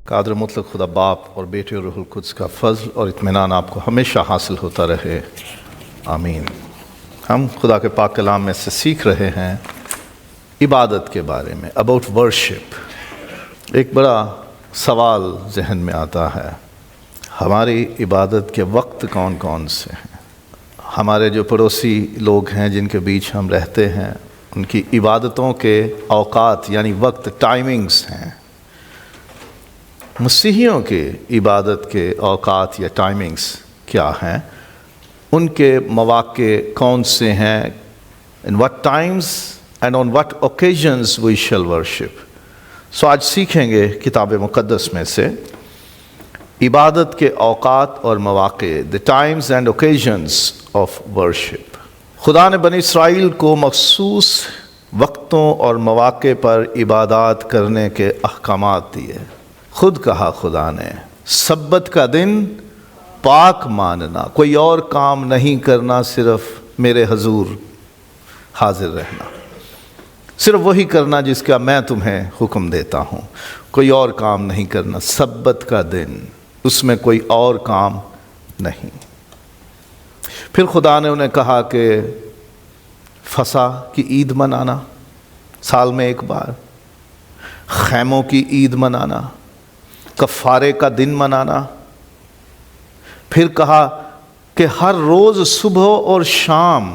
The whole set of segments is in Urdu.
قادر مطلق خدا باپ اور بیٹے اور روح القدس کا فضل اور اطمینان آپ کو ہمیشہ حاصل ہوتا رہے، آمین۔ ہم خدا کے پاک کلام میں سے سیکھ رہے ہیں عبادت کے بارے میں، اباؤٹ ورشپ۔ ایک بڑا سوال ذہن میں آتا ہے، ہماری عبادت کے وقت کون کون سے ہیں؟ ہمارے جو پڑوسی لوگ ہیں جن کے بیچ ہم رہتے ہیں، ان کی عبادتوں کے اوقات یعنی وقت، ٹائمنگز ہیں۔ مسیحیوں کے عبادت کے اوقات یا ٹائمنگز کیا ہیں؟ ان کے مواقع کون سے ہیں؟ in what times and on what occasions we shall worship۔ سو آج سیکھیں گے کتاب مقدس میں سے عبادت کے اوقات اور مواقع، the times and occasions of worship۔ خدا نے بنی اسرائیل کو مخصوص وقتوں اور مواقع پر عبادات کرنے کے احکامات دیے۔ خود کہا خدا نے، سبت کا دن پاک ماننا، کوئی اور کام نہیں کرنا، صرف میرے حضور حاضر رہنا، صرف وہی کرنا جس کا میں تمہیں حکم دیتا ہوں، کوئی اور کام نہیں کرنا۔ سبت کا دن، اس میں کوئی اور کام نہیں۔ پھر خدا نے انہیں کہا کہ فصح کی عید منانا، سال میں ایک بار، خیموں کی عید منانا، کفارے کا دن منانا۔ پھر کہا کہ ہر روز صبح اور شام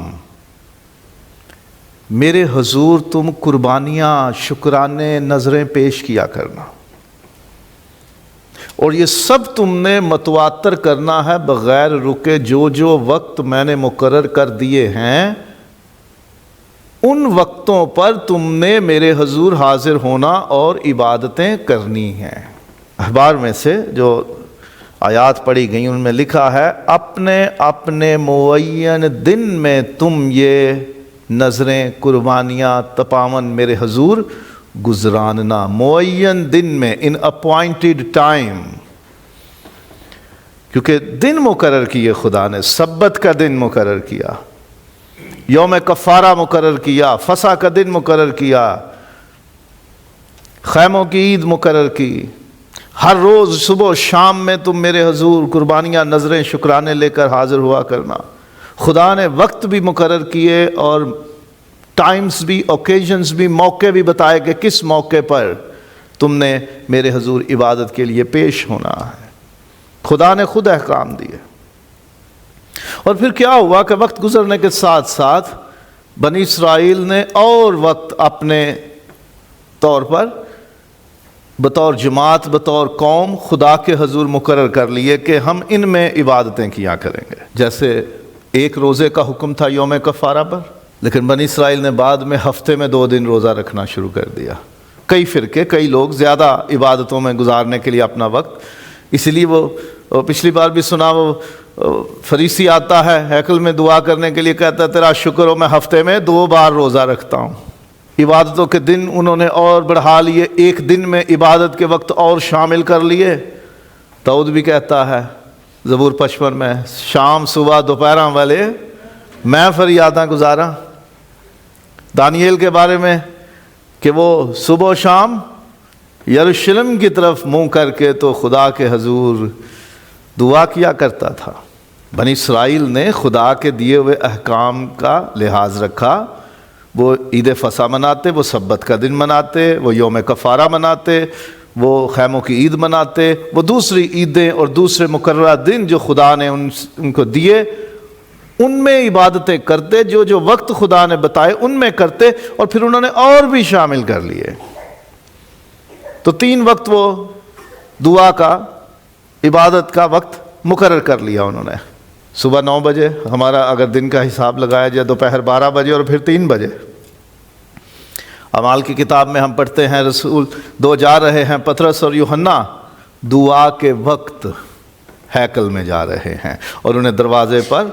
میرے حضور تم قربانیاں، شکرانے، نذریں پیش کیا کرنا، اور یہ سب تم نے متواتر کرنا ہے بغیر رکے۔ جو وقت میں نے مقرر کر دیے ہیں ان وقتوں پر تم نے میرے حضور حاضر ہونا اور عبادتیں کرنی ہیں۔ اخبار میں سے جو آیات پڑھی گئیں ان میں لکھا ہے، اپنے اپنے معین دن میں تم یہ نذریں، قربانیاں، تپاون میرے حضور گزراننا۔ معین دن میں، ان اپوائنٹڈ ٹائم، کیونکہ دن مقرر کیے خدا نے۔ سبت کا دن مقرر کیا، یوم کفارہ مقرر کیا، فصح کا دن مقرر کیا، خیموں کی عید مقرر کی۔ ہر روز صبح و شام میں تم میرے حضور قربانیاں، نذریں، شکرانے لے کر حاضر ہوا کرنا۔ خدا نے وقت بھی مقرر کیے اور ٹائمز بھی، اوکیزنز بھی، موقع بھی بتائے کہ کس موقع پر تم نے میرے حضور عبادت کے لیے پیش ہونا ہے۔ خدا نے خود احکام دیے۔ اور پھر کیا ہوا کہ وقت گزرنے کے ساتھ ساتھ بنی اسرائیل نے اور وقت اپنے طور پر بطور جماعت، بطور قوم خدا کے حضور مقرر کر لیے کہ ہم ان میں عبادتیں کیا کریں گے۔ جیسے ایک روزے کا حکم تھا یوم کفارہ پر، لیکن بنی اسرائیل نے بعد میں ہفتے میں 2 دن روزہ رکھنا شروع کر دیا۔ کئی فرقے، کئی لوگ زیادہ عبادتوں میں گزارنے کے لیے اپنا وقت، اس لیے وہ پچھلی بار بھی سنا، وہ فریسی آتا ہے ہیکل میں دعا کرنے کے لیے، کہتا ہے تیرا شکر ہو میں ہفتے میں 2 بار روزہ رکھتا ہوں۔ عبادتوں کے دن انہوں نے اور بڑھا لیے، ایک دن میں عبادت کے وقت اور شامل کر لیے۔ داؤد بھی کہتا ہے زبور 55 میں، شام صبح دوپہراں والے میں فریاداں گزاراں۔ دانییل کے بارے میں کہ وہ صبح و شام یروشلم کی طرف منہ کر کے تو خدا کے حضور دعا کیا کرتا تھا۔ بنی اسرائیل نے خدا کے دیے ہوئے احکام کا لحاظ رکھا۔ وہ عید فصح مناتے، وہ سبت کا دن مناتے، وہ یوم کفارہ مناتے، وہ خیموں کی عید مناتے، وہ دوسری عیدیں اور دوسرے مقررہ دن جو خدا نے ان کو دیے ان میں عبادتیں کرتے، جو وقت خدا نے بتائے ان میں کرتے، اور پھر انہوں نے اور بھی شامل کر لیے۔ تو 3 وقت وہ دعا کا، عبادت کا وقت مقرر کر لیا انہوں نے۔ صبح 9 بجے ہمارا اگر دن کا حساب لگایا جائے، دوپہر 12 بجے اور پھر 3 بجے۔ اعمال کی کتاب میں ہم پڑھتے ہیں رسول 2 جا رہے ہیں، پطرس اور یوحنا دعا کے وقت ہیکل میں جا رہے ہیں، اور انہیں دروازے پر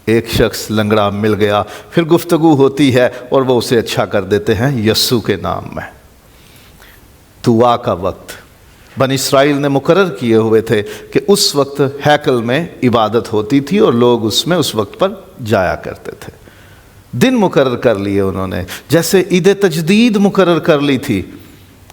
ایک شخص لنگڑا مل گیا۔ پھر گفتگو ہوتی ہے اور وہ اسے اچھا کر دیتے ہیں یسوع کے نام میں۔ دعا کا وقت بنی اسرائیل نے مقرر کیے ہوئے تھے کہ اس وقت ہیکل میں عبادت ہوتی تھی اور لوگ اس میں اس وقت پر جایا کرتے تھے۔ دن مقرر کر لیے انہوں نے، جیسے عید تجدید مقرر کر لی تھی۔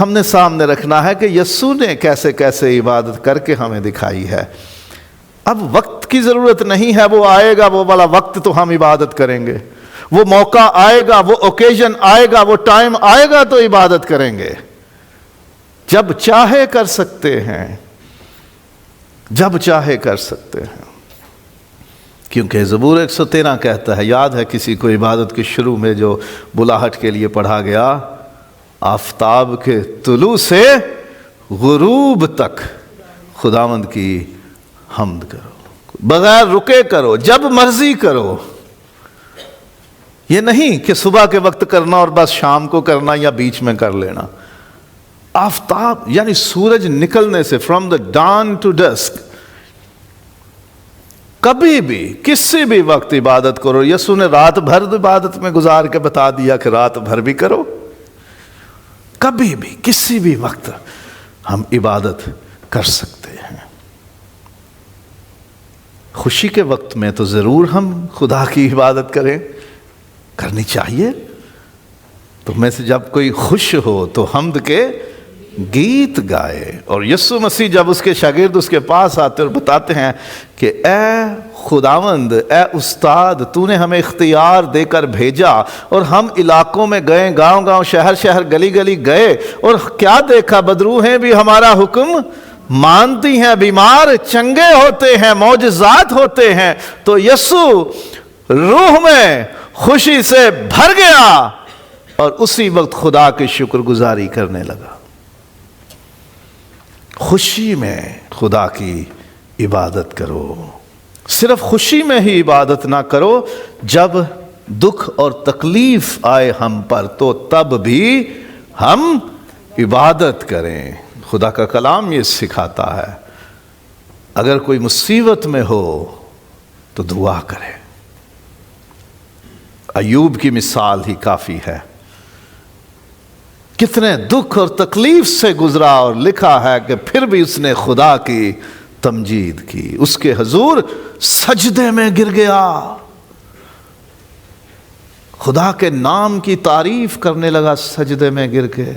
ہم نے سامنے رکھنا ہے کہ یسوع نے کیسے کیسے عبادت کر کے ہمیں دکھائی ہے۔ اب وقت کی ضرورت نہیں ہے، وہ آئے گا وہ والا وقت تو ہم عبادت کریں گے، وہ موقع آئے گا، وہ اوکیزن آئے گا، وہ ٹائم آئے گا تو عبادت کریں گے۔ جب چاہے کر سکتے ہیں، جب چاہے کر سکتے ہیں، کیونکہ زبور 113 کہتا ہے، یاد ہے کسی کو عبادت کے شروع میں جو بلاہٹ کے لیے پڑھا گیا، آفتاب کے طلوع سے غروب تک خداوند کی حمد کرو، بغیر رکے کرو، جب مرضی کرو۔ یہ نہیں کہ صبح کے وقت کرنا اور بس شام کو کرنا یا بیچ میں کر لینا۔ آفتاب یعنی سورج نکلنے سے from the dawn to dusk, کبھی بھی کسی بھی وقت عبادت کرو۔ یسوع نے رات بھر عبادت میں گزار کے بتا دیا کہ رات بھر بھی کرو، کبھی بھی کسی بھی وقت ہم عبادت کر سکتے ہیں۔ خوشی کے وقت میں تو ضرور ہم خدا کی عبادت کریں، کرنی چاہیے۔ تو میں سے جب کوئی خوش ہو تو حمد کے گیت گائے۔ اور یسوع مسیح جب اس کے شاگرد اس کے پاس آتے اور بتاتے ہیں کہ اے خداوند، اے استاد، تو نے ہمیں اختیار دے کر بھیجا اور ہم علاقوں میں گئے، گاؤں گاؤں، شہر شہر، گلی گلی گئے، اور کیا دیکھا؟ بدروہیں بھی ہمارا حکم مانتی ہیں، بیمار چنگے ہوتے ہیں، معجزات ہوتے ہیں۔ تو یسوع روح میں خوشی سے بھر گیا اور اسی وقت خدا کی شکر گزاری کرنے لگا۔ خوشی میں خدا کی عبادت کرو، صرف خوشی میں ہی عبادت نہ کرو، جب دکھ اور تکلیف آئے ہم پر تو تب بھی ہم عبادت کریں۔ خدا کا کلام یہ سکھاتا ہے اگر کوئی مصیبت میں ہو تو دعا کرے۔ ایوب کی مثال ہی کافی ہے، کتنے دکھ اور تکلیف سے گزرا اور لکھا ہے کہ پھر بھی اس نے خدا کی تمجید کی، اس کے حضور سجدے میں گر گیا، خدا کے نام کی تعریف کرنے لگا سجدے میں گر کے۔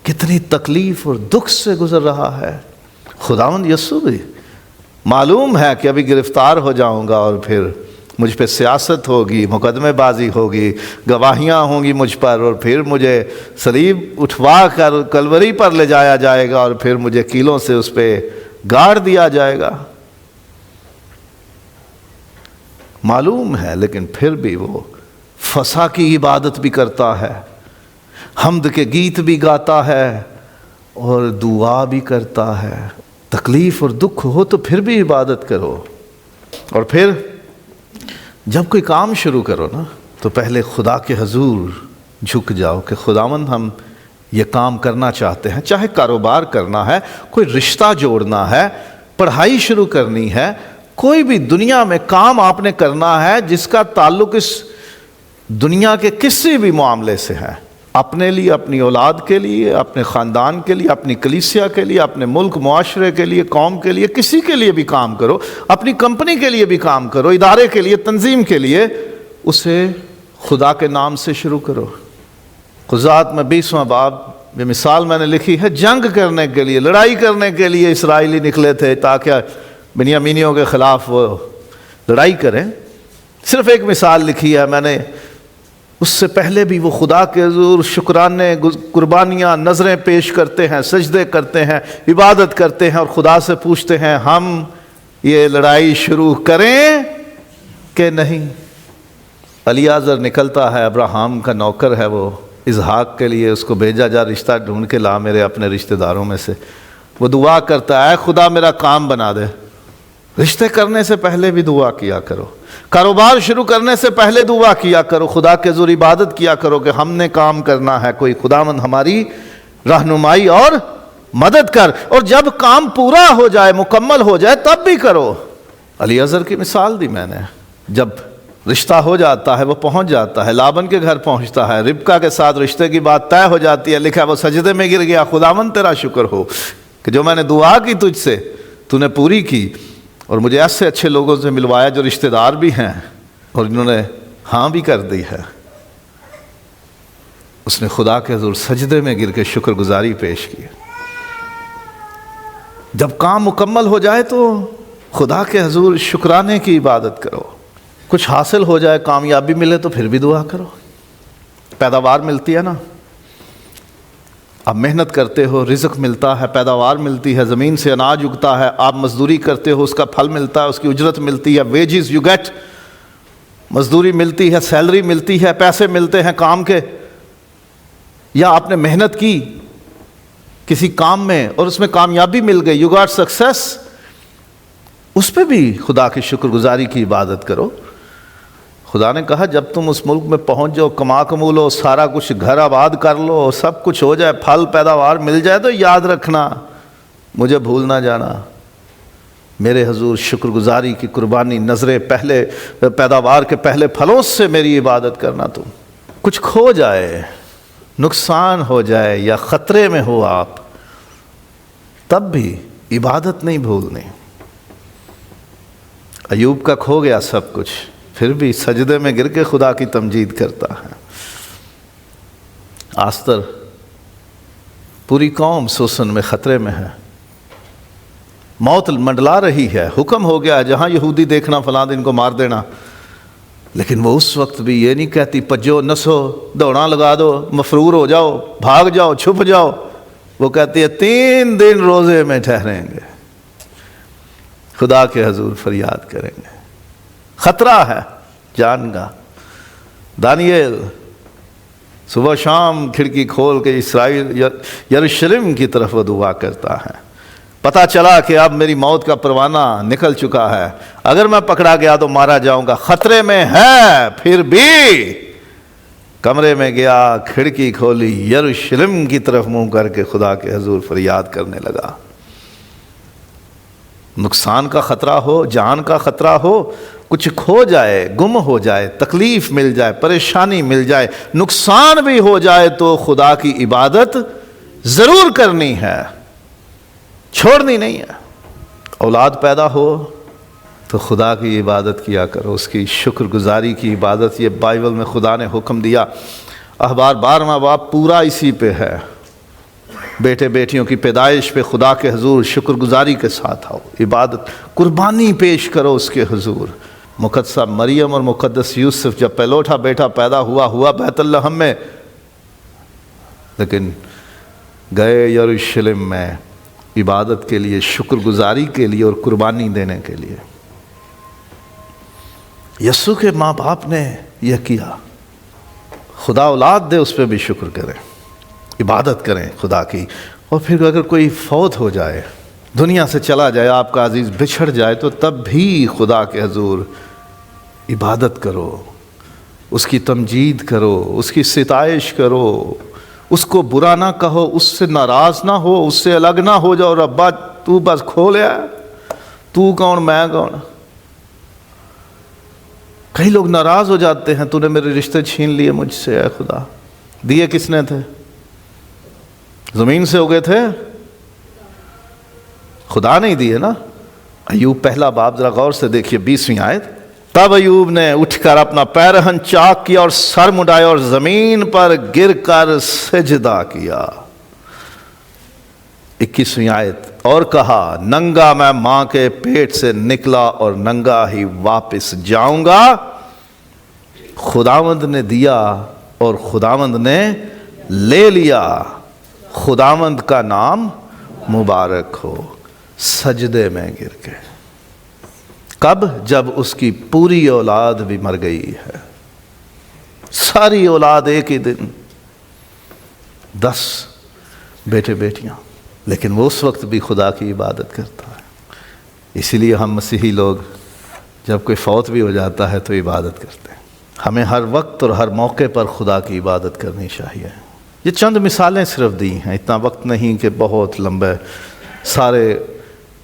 کتنی تکلیف اور دکھ سے گزر رہا ہے۔ خداوند یسوع بھی معلوم ہے کہ ابھی گرفتار ہو جاؤں گا اور پھر مجھ پہ سیاست ہوگی، مقدمے بازی ہوگی، گواہیاں ہوں گی مجھ پر، اور پھر مجھے صلیب اٹھوا کر کلوری پر لے جایا جائے گا اور پھر مجھے کیلوں سے اس پہ گاڑ دیا جائے گا۔ معلوم ہے، لیکن پھر بھی وہ فسا کی عبادت بھی کرتا ہے، حمد کے گیت بھی گاتا ہے اور دعا بھی کرتا ہے۔ تکلیف اور دکھ ہو تو پھر بھی عبادت کرو، اور پھر جب کوئی کام شروع کرو نا تو پہلے خدا کے حضور جھک جاؤ کہ خداوند ہم یہ کام کرنا چاہتے ہیں، چاہے کاروبار کرنا ہے، کوئی رشتہ جوڑنا ہے، پڑھائی شروع کرنی ہے، کوئی بھی دنیا میں کام آپ نے کرنا ہے جس کا تعلق اس دنیا کے کسی بھی معاملے سے ہے، اپنے لیے، اپنی اولاد کے لیے، اپنے خاندان کے لیے، اپنی کلیسیا کے لیے، اپنے ملک معاشرے کے لیے، قوم کے لیے، کسی کے لیے بھی کام کرو، اپنی کمپنی کے لیے بھی کام کرو، ادارے کے لیے، تنظیم کے لیے، اسے خدا کے نام سے شروع کرو۔ قضات میں 20واں باب یہ مثال میں نے لکھی ہے، جنگ کرنے کے لیے، لڑائی کرنے کے لیے اسرائیلی نکلے تھے تاکہ بنیامینیوں کے خلاف وہ لڑائی کریں۔ صرف ایک مثال لکھی ہے میں نے، اس سے پہلے بھی وہ خدا کے حضور شکرانے، قربانیاں، نظریں پیش کرتے ہیں، سجدے کرتے ہیں، عبادت کرتے ہیں اور خدا سے پوچھتے ہیں ہم یہ لڑائی شروع کریں کہ نہیں۔ الیعازر نکلتا ہے، ابراہیم کا نوکر ہے، وہ اسحاق کے لیے اس کو بھیجا جا، رشتہ ڈھونڈ کے لا میرے اپنے رشتہ داروں میں سے۔ وہ دعا کرتا ہے، اے خدا میرا کام بنا دے۔ رشتے کرنے سے پہلے بھی دعا کیا کرو، کاروبار شروع کرنے سے پہلے دعا کیا کرو، خدا کے حضور عبادت کیا کرو کہ ہم نے کام کرنا ہے، کوئی خداوند ہماری رہنمائی اور مدد کر، اور جب کام پورا ہو جائے، مکمل ہو جائے، تب بھی کرو۔ الیعازر کی مثال دی میں نے، جب رشتہ ہو جاتا ہے، وہ پہنچ جاتا ہے، لابن کے گھر پہنچتا ہے، ربکا کے ساتھ رشتے کی بات طے ہو جاتی ہے، لکھا ہے وہ سجدے میں گر گیا، خداوند تیرا شکر ہو کہ جو میں نے دعا کی تجھ سے تو نے پوری کی، اور مجھے ایسے اچھے لوگوں سے ملوایا جو رشتہ دار بھی ہیں اور انہوں نے ہاں بھی کر دی ہے۔ اس نے خدا کے حضور سجدے میں گر کے شکر گزاری پیش کی۔ جب کام مکمل ہو جائے تو خدا کے حضور شکرانے کی عبادت کرو۔ کچھ حاصل ہو جائے، کامیابی ملے تو پھر بھی دعا کرو۔ پیداوار ملتی ہے نا، آپ محنت کرتے ہو، رزق ملتا ہے، پیداوار ملتی ہے، زمین سے اناج اگتا ہے، آپ مزدوری کرتے ہو، اس کا پھل ملتا ہے، اس کی اجرت ملتی ہے، ویجز یو گیٹ، مزدوری ملتی ہے، سیلری ملتی ہے، پیسے ملتے ہیں کام کے، یا آپ نے محنت کی کسی کام میں اور اس میں کامیابی مل گئی، یو گاٹ سکسیس، اس پہ بھی خدا کی شکر گزاری کی عبادت کرو۔ خدا نے کہا جب تم اس ملک میں پہنچ جاؤ، کما لو، سارا کچھ گھر آباد کر لو، سب کچھ ہو جائے، پھل پیداوار مل جائے، تو یاد رکھنا، مجھے بھول نہ جانا، میرے حضور شکر گزاری کی قربانی نظریں پہلے پیداوار کے پہلے پھلوں سے میری عبادت کرنا۔ تم کچھ کھو جائے، نقصان ہو جائے یا خطرے میں ہو آپ، تب بھی عبادت نہیں بھولنی۔ ایوب کا کھو گیا سب کچھ، پھر بھی سجدے میں گر کے خدا کی تمجید کرتا ہے۔ آستر پوری قوم سوسن میں خطرے میں ہے، موت منڈلا رہی ہے، حکم ہو گیا جہاں یہودی دیکھنا فلاں دن کو مار دینا، لیکن وہ اس وقت بھی یہ نہیں کہتی پجو نسو، دوڑاں لگا دو، مفرور ہو جاؤ، بھاگ جاؤ، چھپ جاؤ، وہ کہتی ہے 3 دن روزے میں ٹھہریں گے، خدا کے حضور فریاد کریں گے، خطرہ ہے جان کا۔ دانیل صبح شام کھڑکی کھول کے اسرائیل یروشلم کی طرف وہ دعا کرتا ہے، پتہ چلا کہ اب میری موت کا پروانہ نکل چکا ہے، اگر میں پکڑا گیا تو مارا جاؤں گا، خطرے میں ہے، پھر بھی کمرے میں گیا، کھڑکی کھولی، یروشلم کی طرف منہ کر کے خدا کے حضور فریاد کرنے لگا۔ نقصان کا خطرہ ہو، جان کا خطرہ ہو، کچھ کھو جائے، گم ہو جائے، تکلیف مل جائے، پریشانی مل جائے، نقصان بھی ہو جائے، تو خدا کی عبادت ضرور کرنی ہے، چھوڑنی نہیں ہے۔ اولاد پیدا ہو تو خدا کی عبادت کیا کرو، اس کی شکر گزاری کی عبادت، یہ بائبل میں خدا نے حکم دیا۔ اخبار 12واں باب پورا اسی پہ ہے، بیٹے بیٹیوں کی پیدائش پہ خدا کے حضور شکر گزاری کے ساتھ آؤ، عبادت، قربانی پیش کرو اس کے حضور۔ مقدسہ مریم اور مقدس یوسف جب پہلوٹا بیٹا پیدا ہوا بیت لحم میں، لیکن گئے یروشلم میں عبادت کے لیے، شکر گزاری کے لیے اور قربانی دینے کے لیے۔ یسوع کے ماں باپ نے یہ کیا، خدا اولاد دے اس پہ بھی شکر کریں، عبادت کریں خدا کی۔ اور پھر اگر کوئی فوت ہو جائے، دنیا سے چلا جائے، آپ کا عزیز بچھڑ جائے، تو تب بھی خدا کے حضور عبادت کرو، اس کی تمجید کرو، اس کی ستائش کرو، اس کو برا نہ کہو، اس سے ناراض نہ ہو، اس سے الگ نہ ہو جاؤ، ربا تو بس کھو لیا، تو کون میں کون۔ کئی لوگ ناراض ہو جاتے ہیں، تو نے میرے رشتے چھین لیے مجھ سے، اے خدا، دیے کس نے تھے؟ زمین سے اگے تھے؟ خدا نہیں دیے نا۔ ایوب پہلا باب ذرا غور سے دیکھیے، 20ویں آیت۔ تب ایوب نے اٹھ کر اپنا پیرہن چاک کیا اور سر مڈایا اور زمین پر گر کر سجدہ کیا۔ 21ویں آیت، اور کہا ننگا میں ماں کے پیٹ سے نکلا اور ننگا ہی واپس جاؤں گا، خداوند نے دیا اور خداوند نے لے لیا، خداوند کا نام مبارک ہو۔ سجدے میں گر کے، کب؟ جب اس کی پوری اولاد بھی مر گئی ہے، ساری اولاد ایک ہی دن، 10 بیٹے بیٹیاں، لیکن وہ اس وقت بھی خدا کی عبادت کرتا ہے۔ اسی لیے ہم مسیحی لوگ جب کوئی فوت بھی ہو جاتا ہے تو عبادت کرتے ہیں۔ ہمیں ہر وقت اور ہر موقع پر خدا کی عبادت کرنی چاہیے۔ یہ چند مثالیں صرف دی ہیں، اتنا وقت نہیں کہ بہت لمبے سارے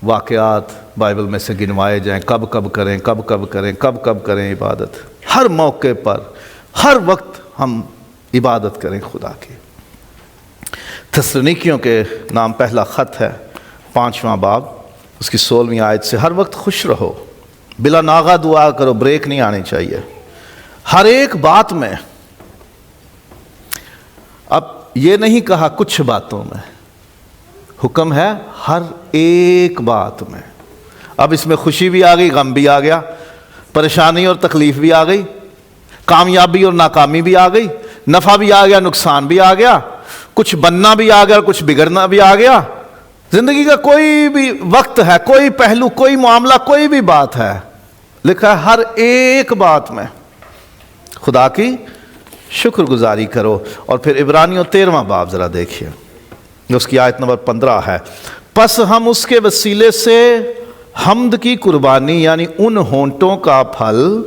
واقعات بائبل میں سے گنوائے جائیں، کب کب کریں، کب کب کریں، کب کب کریں عبادت۔ ہر موقع پر، ہر وقت ہم عبادت کریں خدا کی۔ تسلونیکیوں کے نام پہلا خط ہے، 5واں باب، اس کی 16ویں آیت سے، ہر وقت خوش رہو، بلا ناغہ دعا کرو، بریک نہیں آنی چاہیے، ہر ایک بات میں اب یہ نہیں کہا کچھ باتوں میں، حکم ہے ہر ایک بات میں۔ اب اس میں خوشی بھی آ گئی، غم بھی آ گیا، پریشانی اور تکلیف بھی آ گئی، کامیابی اور ناکامی بھی آ گئی، نفع بھی آ گیا، نقصان بھی آ گیا، کچھ بننا بھی آ گیا، کچھ بگڑنا بھی آ گیا۔ زندگی کا کوئی بھی وقت ہے، کوئی پہلو، کوئی معاملہ، کوئی بھی بات ہے، لکھا ہے ہر ایک بات میں خدا کی شکر گزاری کرو۔ اور پھر عبرانیوں 13واں باب ذرا دیکھیے، اس کی آیت نمبر 15 ہے، پس ہم اس کے وسیلے سے حمد کی قربانی یعنی ان ہونٹوں کا پھل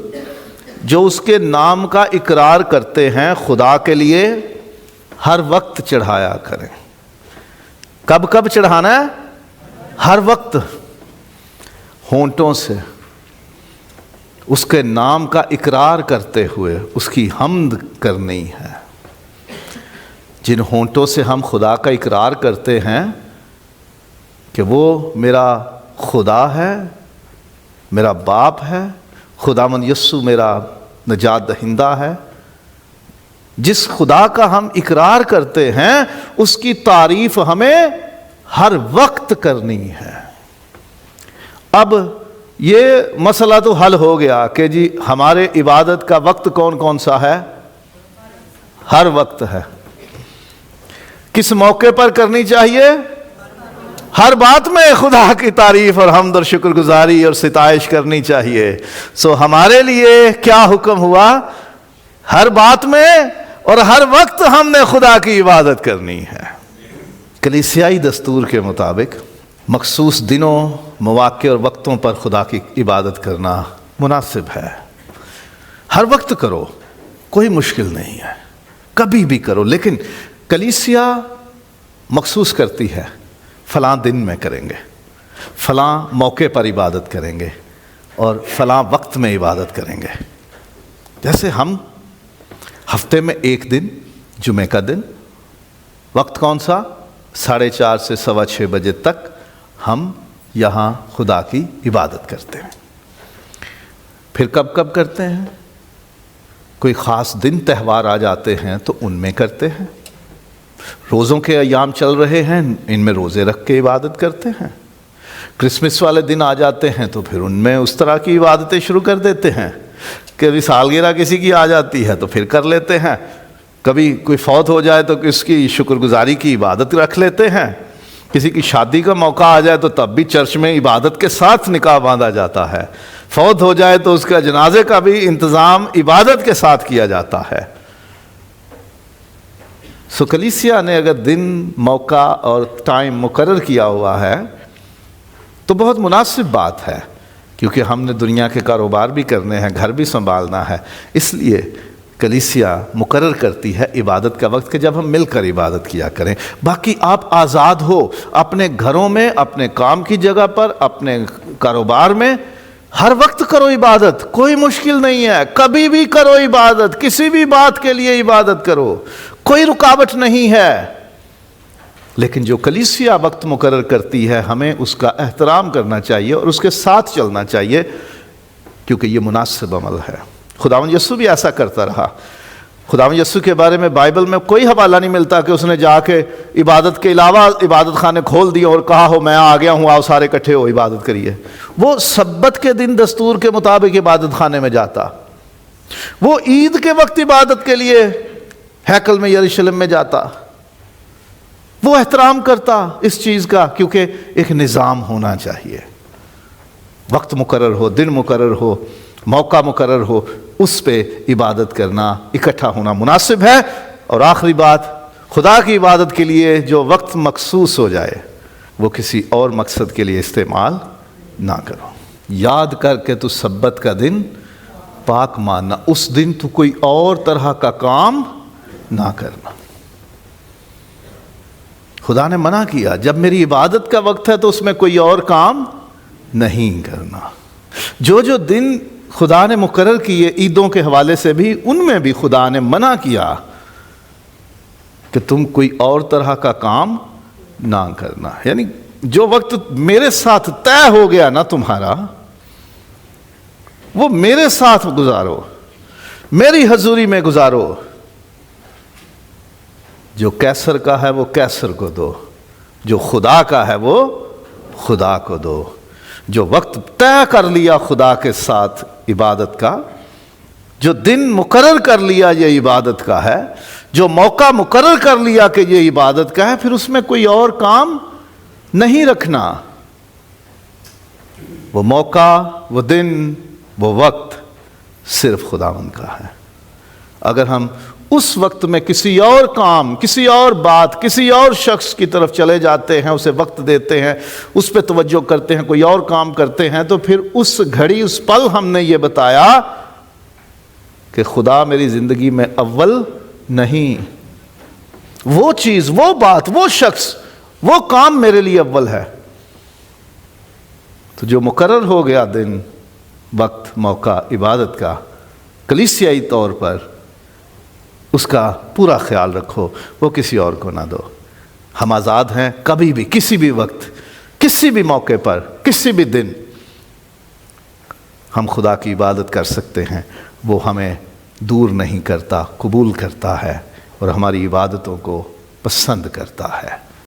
جو اس کے نام کا اقرار کرتے ہیں خدا کے لیے ہر وقت چڑھایا کریں۔ کب کب چڑھانا ہے؟ ہر وقت، ہونٹوں سے اس کے نام کا اقرار کرتے ہوئے اس کی حمد کرنی ہے۔ جن ہونٹوں سے ہم خدا کا اقرار کرتے ہیں کہ وہ میرا خدا ہے، میرا باپ ہے، خداوند یسوع میرا نجات دہندہ ہے، جس خدا کا ہم اقرار کرتے ہیں اس کی تعریف ہمیں ہر وقت کرنی ہے۔ اب یہ مسئلہ تو حل ہو گیا کہ جی ہمارے عبادت کا وقت کون کون سا ہے؟ ہر وقت ہے۔ کس موقع پر کرنی چاہیے؟ ہر بات میں خدا کی تعریف اور حمد اور شکر گزاری اور ستائش کرنی چاہیے۔ سو ہمارے لیے کیا حکم ہوا؟ ہر بات میں اور ہر وقت ہم نے خدا کی عبادت کرنی ہے۔ کلیسیائی دستور کے مطابق مخصوص دنوں، مواقع اور وقتوں پر خدا کی عبادت کرنا مناسب ہے۔ ہر وقت کرو، کوئی مشکل نہیں ہے، کبھی بھی کرو، لیکن کلیسیا مخصوص کرتی ہے فلاں دن میں کریں گے، فلاں موقع پر عبادت کریں گے اور فلاں وقت میں عبادت کریں گے۔ جیسے ہم ہفتے میں ایک دن، جمعہ کا دن، وقت کون سا؟ 4:30 سے 6:15 بجے تک ہم یہاں خدا کی عبادت کرتے ہیں۔ پھر کب کب کرتے ہیں؟ کوئی خاص دن تہوار آ جاتے ہیں تو ان میں کرتے ہیں۔ روزوں کے ایام چل رہے ہیں، ان میں روزے رکھ کے عبادت کرتے ہیں۔ کرسمس والے دن آ جاتے ہیں تو پھر ان میں اس طرح کی عبادتیں شروع کر دیتے ہیں۔ کبھی سالگرہ کسی کی آ جاتی ہے تو پھر کر لیتے ہیں، کبھی کوئی فوت ہو جائے تو اس کی شکر گزاری کی عبادت رکھ لیتے ہیں، کسی کی شادی کا موقع آ جائے تو تب بھی چرچ میں عبادت کے ساتھ نکاح باندھا جاتا ہے، فوت ہو جائے تو اس کا جنازے کا بھی انتظام عبادت کے ساتھ کیا جاتا ہے۔ سو کلیسیا نے اگر دن، موقع اور ٹائم مقرر کیا ہوا ہے تو بہت مناسب بات ہے، کیونکہ ہم نے دنیا کے کاروبار بھی کرنے ہیں، گھر بھی سنبھالنا ہے، اس لیے کلیسیا مقرر کرتی ہے عبادت کا وقت کہ جب ہم مل کر عبادت کیا کریں۔ باقی آپ آزاد ہو، اپنے گھروں میں، اپنے کام کی جگہ پر، اپنے کاروبار میں ہر وقت کرو عبادت، کوئی مشکل نہیں ہے، کبھی بھی کرو عبادت، کسی بھی بات کے لیے عبادت کرو، کوئی رکاوٹ نہیں ہے۔ لیکن جو کلیسیا وقت مقرر کرتی ہے ہمیں اس کا احترام کرنا چاہیے اور اس کے ساتھ چلنا چاہیے، کیونکہ یہ مناسب عمل ہے۔ خداوند یسوع بھی ایسا کرتا رہا۔ خداوند یسوع کے بارے میں بائبل میں کوئی حوالہ نہیں ملتا کہ اس نے جا کے عبادت کے علاوہ عبادت خانے کھول دیے اور کہا ہو میں آ گیا ہوں، آؤ سارے اکٹھے ہو عبادت کریے۔ وہ سبت کے دن دستور کے مطابق عبادت خانے میں جاتا، وہ عید کے وقت عبادت کے لیے ہیکل میں یروشلم میں جاتا، وہ احترام کرتا اس چیز کا، کیونکہ ایک نظام ہونا چاہیے، وقت مقرر ہو، دن مقرر ہو، موقع مقرر ہو، اس پہ عبادت کرنا، اکٹھا ہونا مناسب ہے۔ اور آخری بات، خدا کی عبادت کے لیے جو وقت مخصوص ہو جائے وہ کسی اور مقصد کے لیے استعمال نہ کرو۔ یاد کر کے تو سبت کا دن پاک ماننا، اس دن تو کوئی اور طرح کا کام نہ کرنا۔ خدا نے منع کیا جب میری عبادت کا وقت ہے تو اس میں کوئی اور کام نہیں کرنا۔ جو دن خدا نے مقرر کیے عیدوں کے حوالے سے بھی، ان میں بھی خدا نے منع کیا کہ تم کوئی اور طرح کا کام نہ کرنا۔ یعنی جو وقت میرے ساتھ طے ہو گیا نا تمہارا، وہ میرے ساتھ گزارو، میری حضوری میں گزارو۔ جو کیسر کا ہے وہ کیسر کو دو، جو خدا کا ہے وہ خدا کو دو۔ جو وقت طے کر لیا خدا کے ساتھ عبادت کا، جو دن مقرر کر لیا یہ عبادت کا ہے، جو موقع مقرر کر لیا کہ یہ عبادت کا ہے، پھر اس میں کوئی اور کام نہیں رکھنا۔ وہ موقع، وہ دن، وہ وقت صرف خداوند کا ہے۔ اگر ہم اس وقت میں کسی اور کام، کسی اور بات، کسی اور شخص کی طرف چلے جاتے ہیں، اسے وقت دیتے ہیں، اس پہ توجہ کرتے ہیں، کوئی اور کام کرتے ہیں، تو پھر اس گھڑی، اس پل ہم نے یہ بتایا کہ خدا میری زندگی میں اول نہیں، وہ چیز، وہ بات، وہ شخص، وہ کام میرے لیے اول ہے۔ تو جو مقرر ہو گیا دن، وقت، موقع عبادت کا کلیسیائی طور پر، اس کا پورا خیال رکھو، وہ کسی اور کو نہ دو۔ ہم آزاد ہیں، کبھی بھی، کسی بھی وقت، کسی بھی موقع پر، کسی بھی دن ہم خدا کی عبادت کر سکتے ہیں۔ وہ ہمیں دور نہیں کرتا، قبول کرتا ہے اور ہماری عبادتوں کو پسند کرتا ہے۔